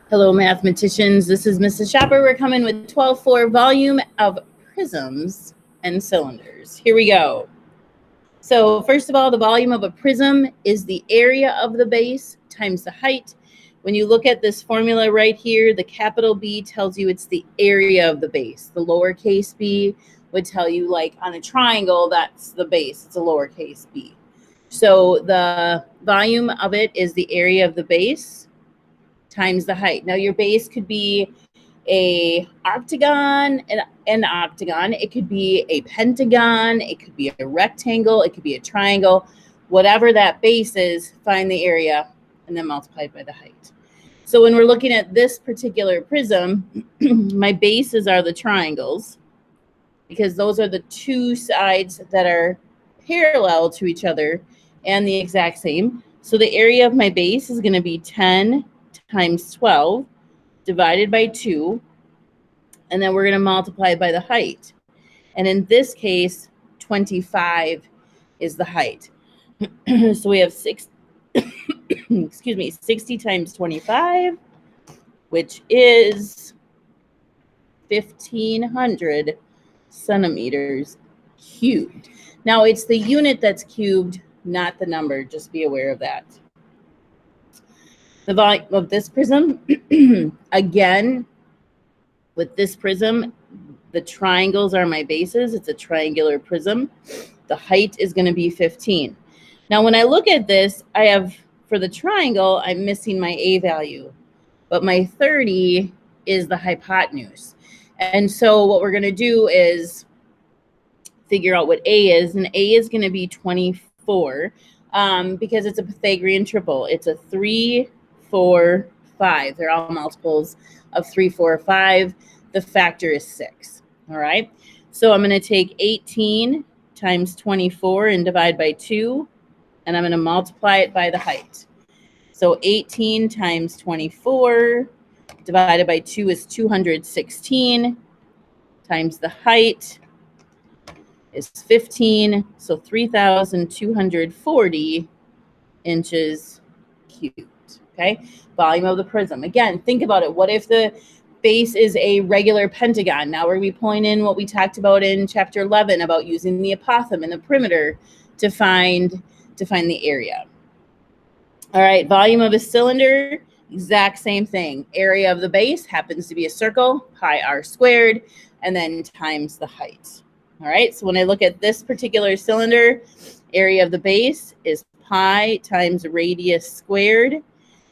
Hello, mathematicians. This is Mrs. Shopper. We're coming with 12.4 volume of prisms and cylinders. Here we go. So first of all, the volume of a prism is the area of the base times the height. When you look at this formula right here, the capital B tells you it's the area of the base. The lowercase b would tell you, like on a triangle, that's the base. It's a lowercase b. So the volume of it is the area of the base times the height. Now your base could be a octagon, an octagon. It could be a pentagon. It could be a rectangle. It could be a triangle. Whatever that base is, find the area and then multiply it by the height. So when we're looking at this particular prism, my bases are the triangles because those are the two sides that are parallel to each other and the exact same. So the area of my base is going to be 10 times 12 divided by 2, and then we're going to multiply by the height. And in this case, 25 is the height. So we have 60 times 25, which is 1,500 centimeters cubed. Now it's the unit that's cubed, not the number. Just be aware of that. The volume of this prism, again, with this prism, the triangles are my bases. It's a triangular prism. The height is going to be 15. Now, when I look at this, I have, for the triangle, I'm missing my A value, but my 30 is the hypotenuse. And so what we're going to do is figure out what A is, and A is going to be 24 because it's a Pythagorean triple. It's a 3, 4, 5. They're all multiples of 3, 4, 5. The factor is 6. All right. So I'm going to take 18 times 24 and divide by 2, and I'm going to multiply it by the height. So 18 times 24 divided by 2 is 216 times the height is 15. So 3,240 inches cubed. Okay, volume of the prism. Again, think about it. What if the base is a regular pentagon? Now we're going to be pulling in what we talked about in chapter 11 about using the apothem and the perimeter to find the area. All right, volume of a cylinder, exact same thing. Area of the base happens to be a circle, pi r squared, and then times the height. All right, so when I look at this particular cylinder, area of the base is pi times radius squared,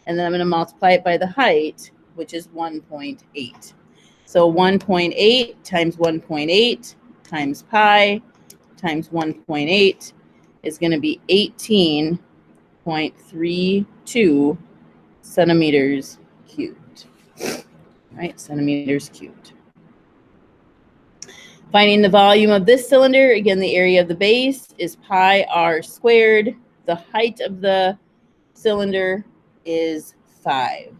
and then I'm going to multiply it by the height, which is 1.8. So 1.8 times 1.8 times pi times 1.8 is going to be 18.32 centimeters cubed. All right, centimeters cubed. Finding the volume of this cylinder, again, the area of the base is pi r squared. The height of the cylinder is 5.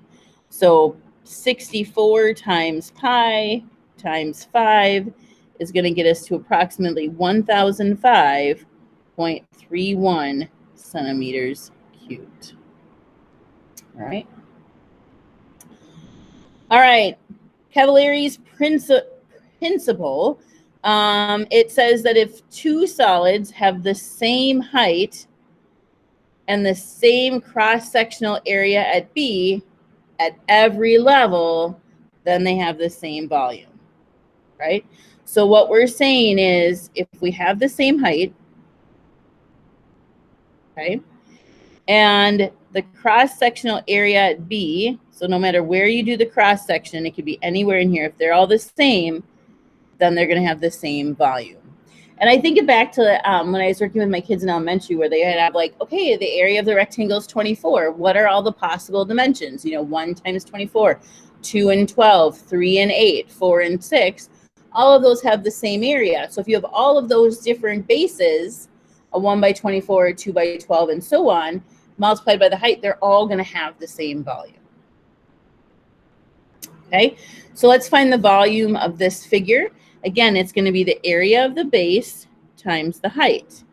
So 64 times pi times 5 is going to get us to approximately 1,005.31 centimeters cubed. All right. All right. Cavalieri's principle. It says that if two solids have the same height and the same cross-sectional area at B at every level, then they have the same volume, right? So what we're saying is if we have the same height, okay, and the cross-sectional area at B, so no matter where you do the cross-section, it could be anywhere in here, if they're all the same, then they're going to have the same volume. And I think it back to when I was working with my kids in elementary where they had like, okay, the area of the rectangle is 24. What are all the possible dimensions? You know, 1 times 24, 2 and 12, 3 and 8, 4 and 6. All of those have the same area. So if you have all of those different bases, a 1 by 24, a 2 by 12, and so on, multiplied by the height, they're all going to have the same volume. Okay, so let's find the volume of this figure. Again, it's going to be the area of the base times the height.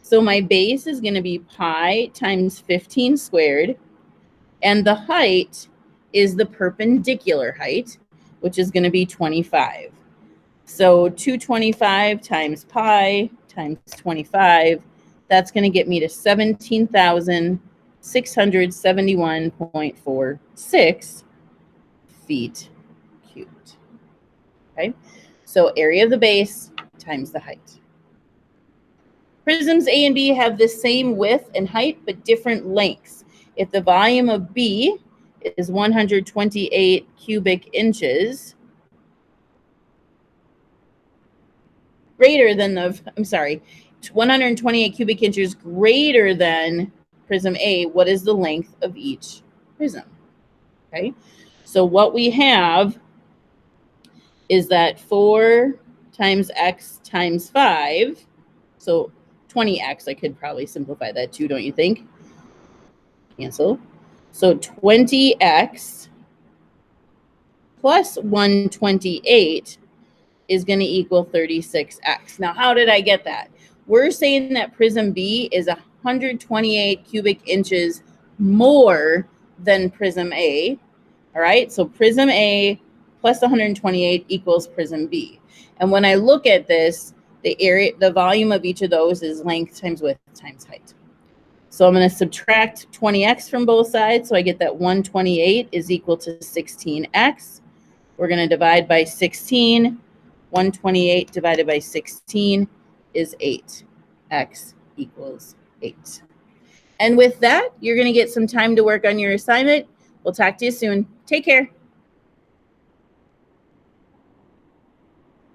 So my base is going to be pi times 15 squared, and the height is the perpendicular height, which is going to be 25. So 225 times pi times 25, that's going to get me to 17,671.46 feet cubed. Okay, so area of the base times the height. Prisms A and B have the same width and height, but different lengths. If the volume of B is 128 cubic inches, greater than the, 128 cubic inches greater than prism A, what is the length of each prism? Okay, so what we have is that 4 times x times 5, so 20x, I could probably simplify that too, don't you think? Cancel. So 20x plus 128 is going to equal 36x. Now, how did I get that? We're saying that prism B is 128 cubic inches more than prism A. All right, so prism A plus 128 equals prism B. And when I look at this, the volume of each of those is length times width times height. So I'm going to subtract 20x from both sides. So I get that 128 is equal to 16x. We're going to divide by 16. 128 divided by 16 is 8. X equals 8. And with that, you're going to get some time to work on your assignment. We'll talk to you soon. Take care.